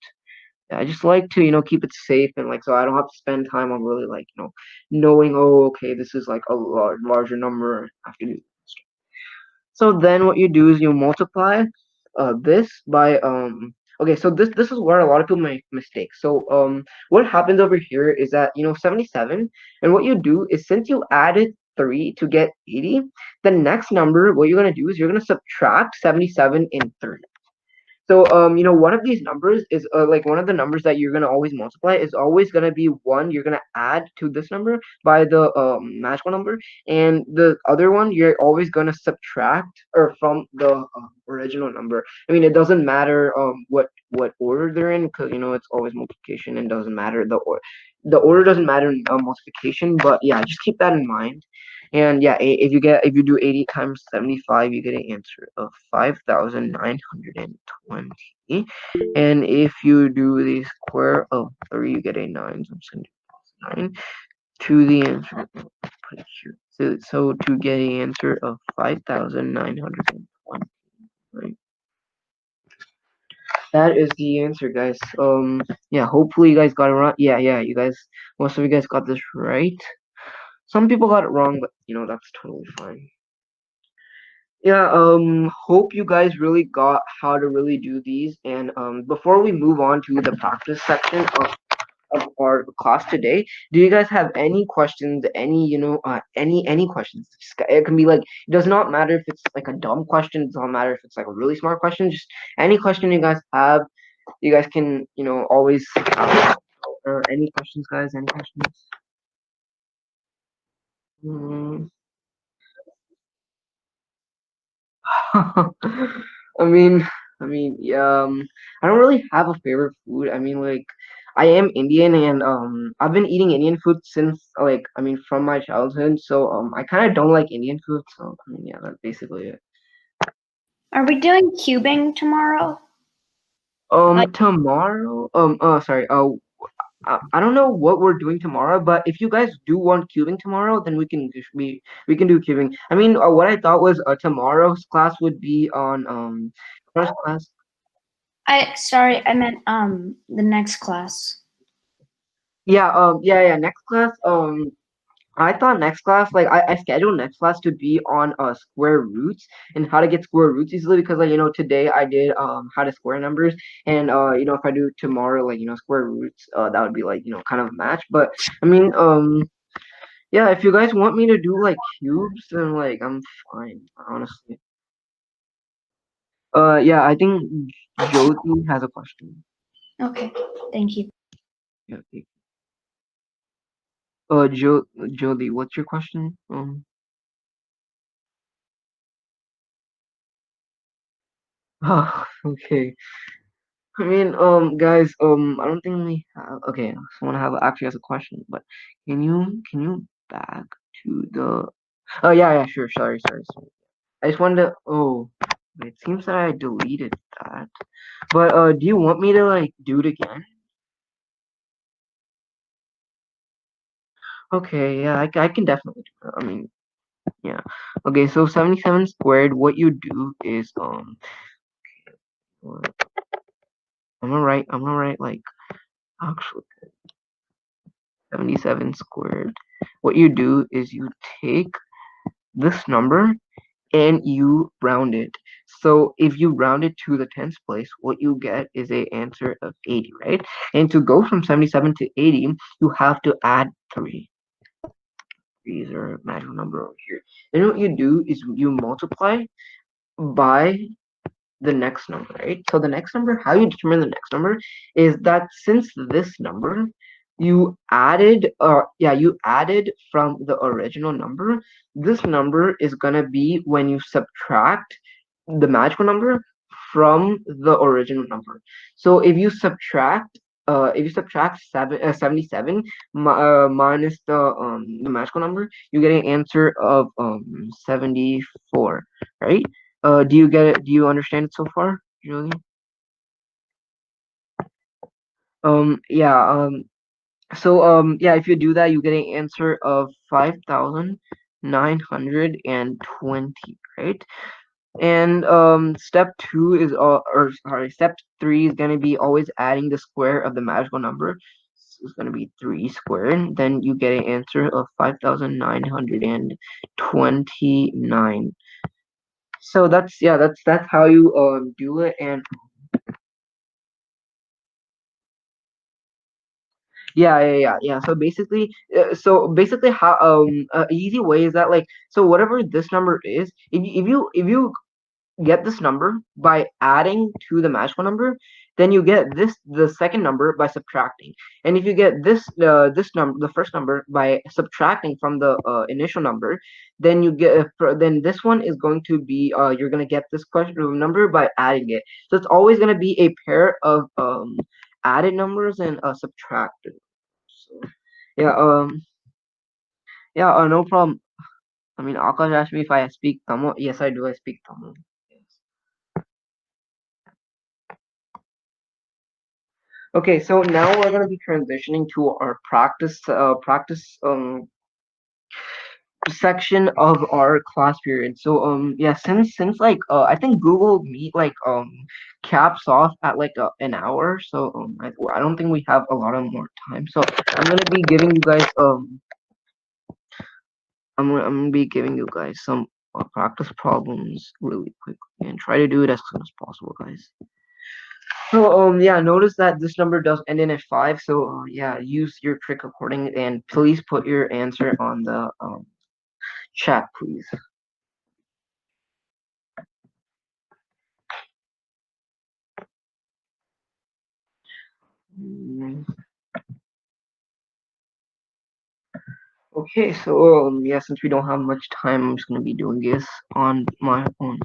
yeah, I just like to keep it safe, and like so I don't have to spend time on really like knowing, oh, okay, this is like a larger number. I have to do. So then what you do is you multiply this by okay, so this is where a lot of people make mistakes. So what happens over here is that 77, and what you do is, since you added 3 to get 80, the next number, what you're gonna do is you're gonna subtract 77 in 3. So one of these numbers is like one of the numbers that you're gonna always multiply is always gonna be one. You're gonna add to this number by the magical number, and the other one you're always gonna subtract or from the original number. I mean, it doesn't matter what order they're in, because it's always multiplication, and doesn't matter the order doesn't matter in multiplication. But yeah, just keep that in mind. And yeah, if you do 80 times 75, you get an answer of 5,920. And if you do the square of 3, you get a 9. So I'm just gonna do 9 to the answer. Put it here. So to get an answer of 5,920. Right. That is the answer, guys. Yeah, hopefully you guys got it right. Yeah, most of you guys got this right. Some people got it wrong, but that's totally fine. Yeah, hope you guys really got how to really do these. And before we move on to the practice section of our class today, do you guys have any questions? Any questions? It can be like, it does not matter if it's like a dumb question. It doesn't matter if it's like a really smart question. Just any question you guys have, you guys can always any questions, guys? Any questions? Mm. I mean, yeah, I don't really have a favorite food. I mean, like, I am Indian, and I've been eating Indian food since, like, from my childhood. So I kind of don't like Indian food. So I mean, yeah, that's basically it. Are we doing cubing tomorrow? Tomorrow, sorry, I don't know what we're doing tomorrow, but if you guys do want cubing tomorrow, then we can do cubing. I mean, what I thought was tomorrow's class would be on first class. I meant the next class. Yeah, next class. I thought next class, like I scheduled next class to be on square roots and how to get square roots easily, because like today I did how to square numbers, and if I do tomorrow, like square roots, that would be like kind of a match. But I mean yeah, if you guys want me to do like cubes, then like I'm fine, honestly. Yeah, I think Josie has a question. Okay, thank you. Yeah. Jo Jolie, what's your question? Okay. I mean, guys, I don't think we have. Okay, someone have actually has a question, but can you back to the? Oh yeah, yeah, sure. Sorry. I just wanted to. Oh, it seems that I deleted that. But do you want me to like do it again? Okay, yeah, I can definitely do it. I mean, yeah. Okay, so 77 squared. What you do is I'm gonna write like actually 77 squared. What you do is you take this number and you round it. So if you round it to the tens place, what you get is a answer of 80, right? And to go from 77 to 80, you have to add 3. These are a magical number over here. Then what you do is you multiply by the next number, right? So the next number, how you determine the next number is that since this number you added from the original number, this number is gonna be when you subtract the magical number from the original number. So if you subtract 77 minus the magical number, you get an answer of 74, right? Do you get it? Do you understand it so far, Julie? Yeah. Yeah, if you do that, you get an answer of 5,920, right? And step two is or sorry, step three is gonna be always adding the square of the magical number. So it's gonna be 3 squared. Then you get an answer of 5,929. So that's how you do it. And yeah. So basically, how easy way is that like so whatever this number is, if you get this number by adding to the magical number, then you get the second number by subtracting. And if you get this number, the first number, by subtracting from the initial number, then then this one is going to be you're gonna get this question number by adding it. So it's always gonna be a pair of added numbers and subtracted. So yeah, no problem. I mean, Akash asked me if I speak Tamil. Yes, I do. I speak Tamil. Yes. Okay, so now we're going to be transitioning to our practice section of our class period. So yeah, since like I think Google Meet like caps off at like an hour, so I don't think we have a lot of more time. So I'm gonna be giving you guys I'm gonna be giving you guys some practice problems really quickly and try to do it as soon as possible, guys. So yeah, notice that this number does end in a 5. So yeah, use your trick according and please put your answer on the chat, please. Mm, Okay, so yeah, since we don't have much time, I'm just gonna be doing this on my own.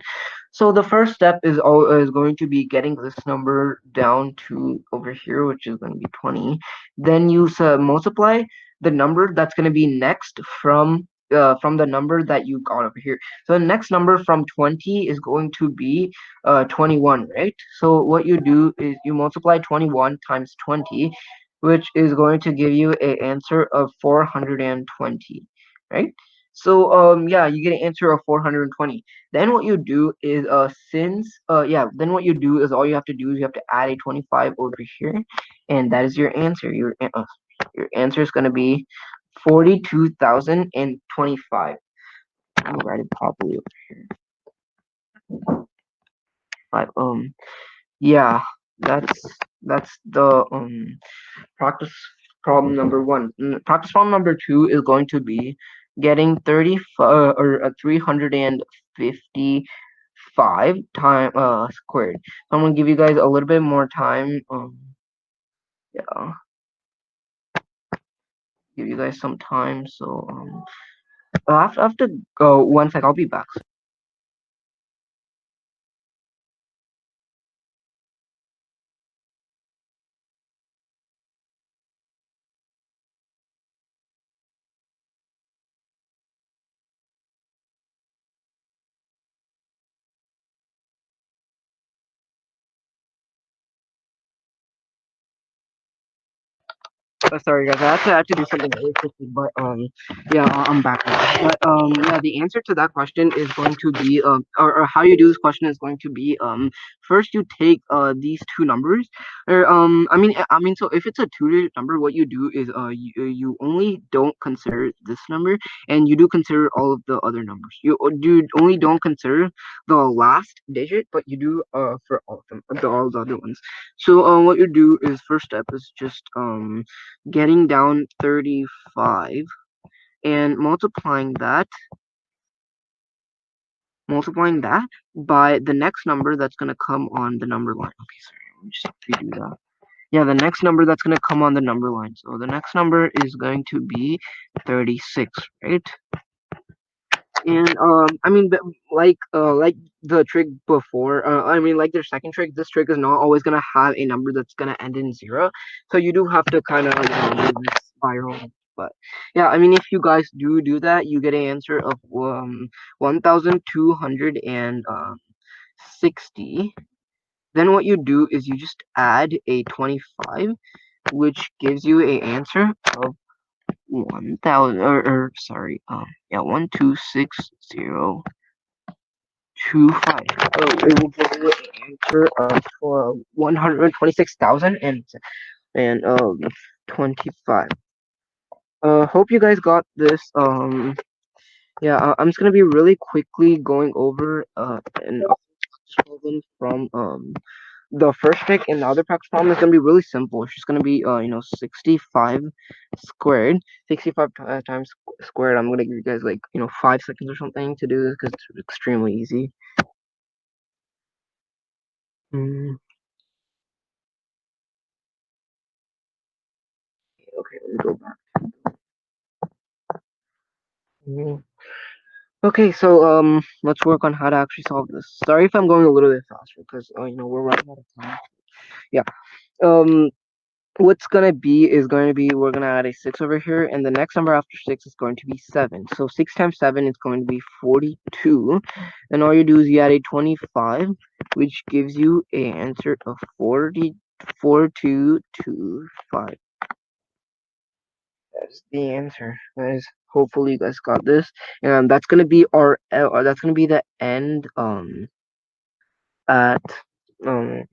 So the first step is going to be getting this number down to over here, which is going to be 20. Then you multiply the number that's going to be next from the number that you got over here. So the next number from 20 is going to be 21, right? So what you do is you multiply 21 times 20, which is going to give you an answer of 420, right? So yeah, you get an answer of 420. Then what you do is then what you do is all you have to do is you have to add a 25 over here, and that is your answer. Your answer is going to be 42,025. I'll write it properly over here. But yeah, that's the practice problem number one. Practice problem number two is going to be getting 355 time squared. So I'm gonna give you guys a little bit more time. Yeah, give you guys some time. So I have to go one sec. I'll be back. Sorry guys, I had to do something really quickly, but yeah, I'm back now. But yeah, the answer to that question is going to be or how you do this question is going to be first you take these two numbers, or I mean, so if it's a two-digit number, what you do is you only don't consider this number, and you do consider all of the other numbers. You only don't consider the last digit, but you do for all of them, all the other ones. So what you do is first step is just getting down 35 and multiplying that by the next number that's going to come on the number line. Okay, sorry, let me just redo that. Yeah, the next number that's going to come on the number line. So the next number is going to be 36, right? And I mean, like the trick before, I mean, like their second trick, this trick is not always gonna have a number that's gonna end in zero. So you do have to kind of do this spiral. But yeah, I mean, if you guys do that, you get an answer of 1,260. Then what you do is you just add a 25, which gives you a answer of 1,000 or sorry, yeah, 1,260,250. It will give you an answer of 126,000 and 25. Hope you guys got this. Yeah, I'm just gonna be really quickly going over an problem from the first trick in the other practice problem is gonna be really simple. It's just gonna be 65 squared, 65 times squared. I'm gonna give you guys like 5 seconds or something to do this because it's extremely easy. Mm, okay, let me go back. Mm, okay, so let's work on how to actually solve this. Sorry if I'm going a little bit faster because we're running out of time. Yeah. Um, what's gonna be is going to be we're gonna add a 6 over here, and the next number after 6 is going to be 7. So 6 times 7 is going to be 42, and all you do is you add a 25, which gives you an answer of 4225. That's the answer, guys. Hopefully you guys got this, and that's gonna be that's gonna be the end at um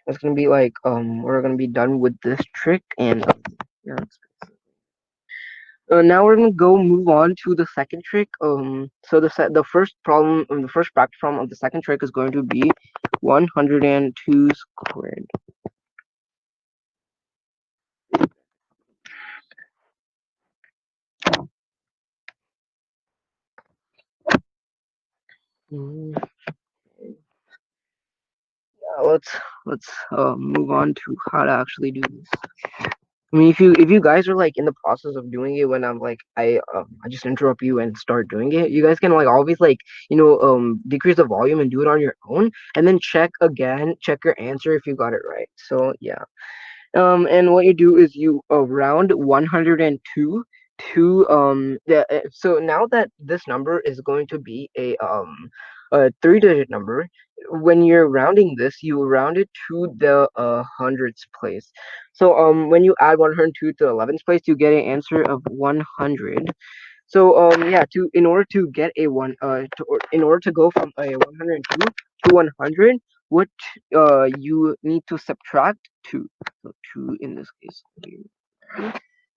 that's gonna be like we're gonna be done with this trick, and yeah. Now we're gonna go move on to the second trick. So the first problem, the first practice problem of the second trick is going to be 102 squared. Mm, yeah, let's move on to how to actually do this. I mean, if you guys are like in the process of doing it when I'm like I just interrupt you and start doing it, you guys can like always like decrease the volume and do it on your own, and then check again, check your answer if you got it right. So yeah. And what you do is you round 102 to so now that this number is going to be a three-digit number, when you're rounding this, you round it to the hundreds place. So when you add 102 to the 11th place, you get an answer of 100. So yeah, to in order to get a in order to go from a 102 to 100, what you need to subtract 2. So 2 in this case.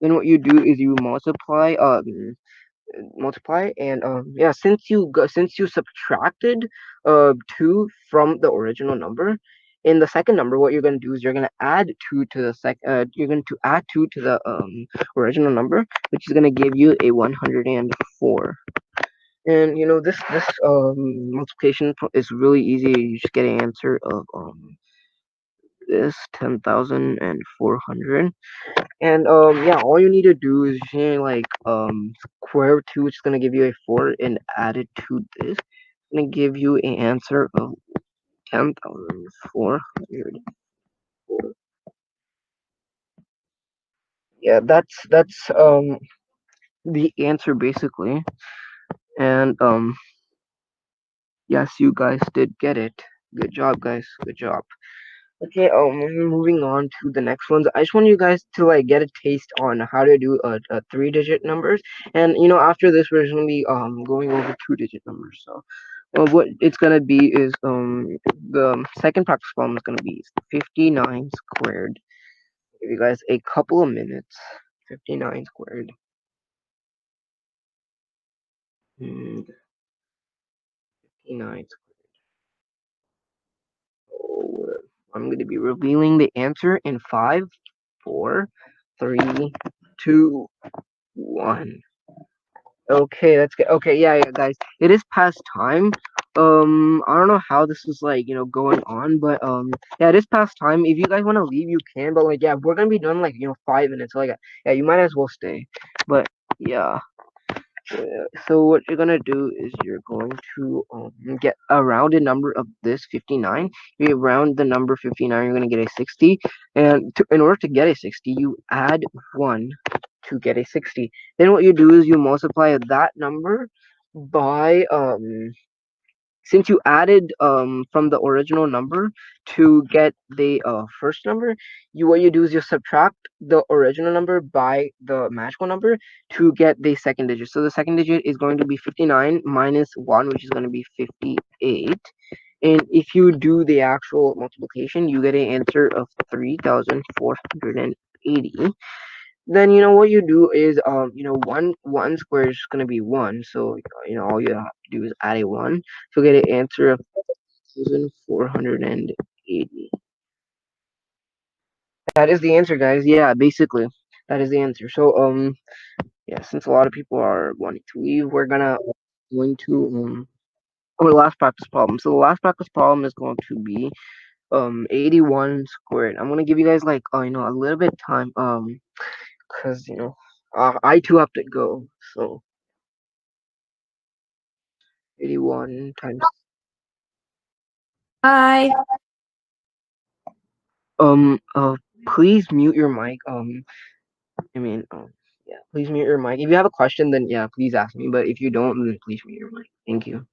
Then what you do is you multiply, and yeah, since you subtracted 2 from the original number, in the second number what you're going to do is you're going to add 2 to the you're going to add 2 to the original number, which is going to give you a 104. And this multiplication is really easy. You just get an answer of this 10,400. And yeah, all you need to do is like square 2, which is gonna give you a 4, and add it to this. It's gonna give you an answer of 10,400. Yeah, that's the answer basically. And yes, you guys did get it. Good job, guys. Good job. Okay, moving on to the next ones. I just want you guys to like get a taste on how to do a 3-digit numbers, and after this we're just gonna be going over 2-digit numbers. So, what it's gonna be is the second practice problem is gonna be 59 squared. Give you guys a couple of minutes. 59 squared. And 59 squared. I'm gonna be revealing the answer in 5, 4, 3, 2, 1. Okay, that's good. Okay, yeah, guys. It is past time. I don't know how this is like, going on, but yeah, it is past time. If you guys want to leave, you can, but like, yeah, we're gonna be done like, 5 minutes. So like, yeah, you might as well stay. But yeah. So what you're gonna do is you're going to get a rounded number of this 59. If you round the number 59, you're gonna get a 60. And in order to get a 60, you add 1 to get a 60. Then what you do is you multiply that number by since you added from the original number to get the first number, what you do is you subtract the original number by the magical number to get the second digit. So the second digit is going to be 59 minus 1, which is going to be 58. And if you do the actual multiplication, you get an answer of 3,480. Then what you do is one square is going to be 1, so all you have to do is add a 1 to get an answer of 1,480. That is the answer, guys. Yeah, basically that is the answer. So yeah, since a lot of people are wanting to leave, we're going to our last practice problem. So the last practice problem is going to be 81 squared. I'm gonna give you guys like a little bit time because I too have to go. So 81 times Hi. please mute your mic. I mean yeah, please mute your mic. If you have a question, then yeah, please ask me. But if you don't, then please mute your mic. Thank you.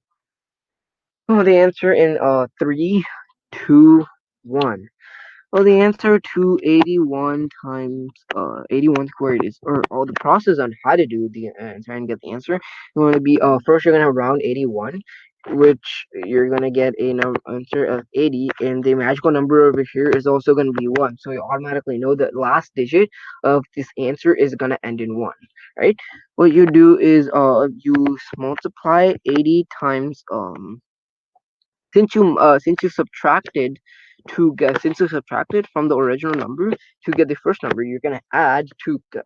Oh, the answer in 3, 2, 1. Well, the answer to 81 times 81 squared is, or the process on how to do the answer and get the answer, you're going to be, first you're going to round 81, which you're going to get a answer of 80, and the magical number over here is also going to be 1. So you automatically know the last digit of this answer is going to end in 1, right? What you do is you multiply 80 times since you subtracted from the original number to get the first number, you're gonna add to the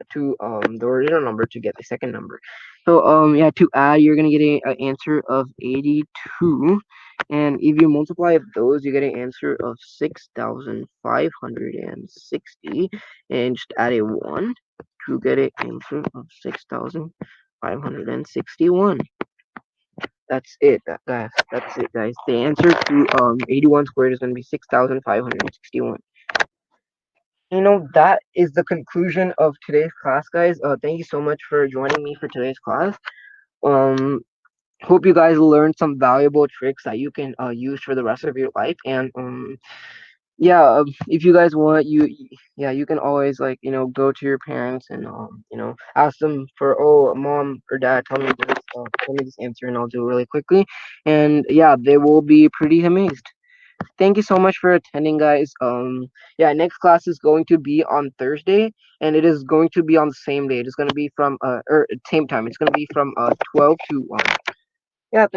original number to get the second number. So yeah, to add, you're gonna get an answer of 82, and if you multiply those, you get an answer of 6,560, and just add a 1 to get an answer of 6,561. That's it, guys. That's it, guys. The answer to 81 squared is going to be 6,561. That is the conclusion of today's class, guys. Thank you so much for joining me for today's class. Um, hope you guys learned some valuable tricks that you can use for the rest of your life. And yeah, if you guys want, yeah, you can always like go to your parents and ask them for, oh, mom or dad, tell me this answer, and I'll do it really quickly, and yeah, they will be pretty amazed. Thank you so much for attending, guys. Yeah, next class is going to be on Thursday, and it is going to be on the same day. It is going to be from or same time. It's going to be from 12 to 1. Yeah, thank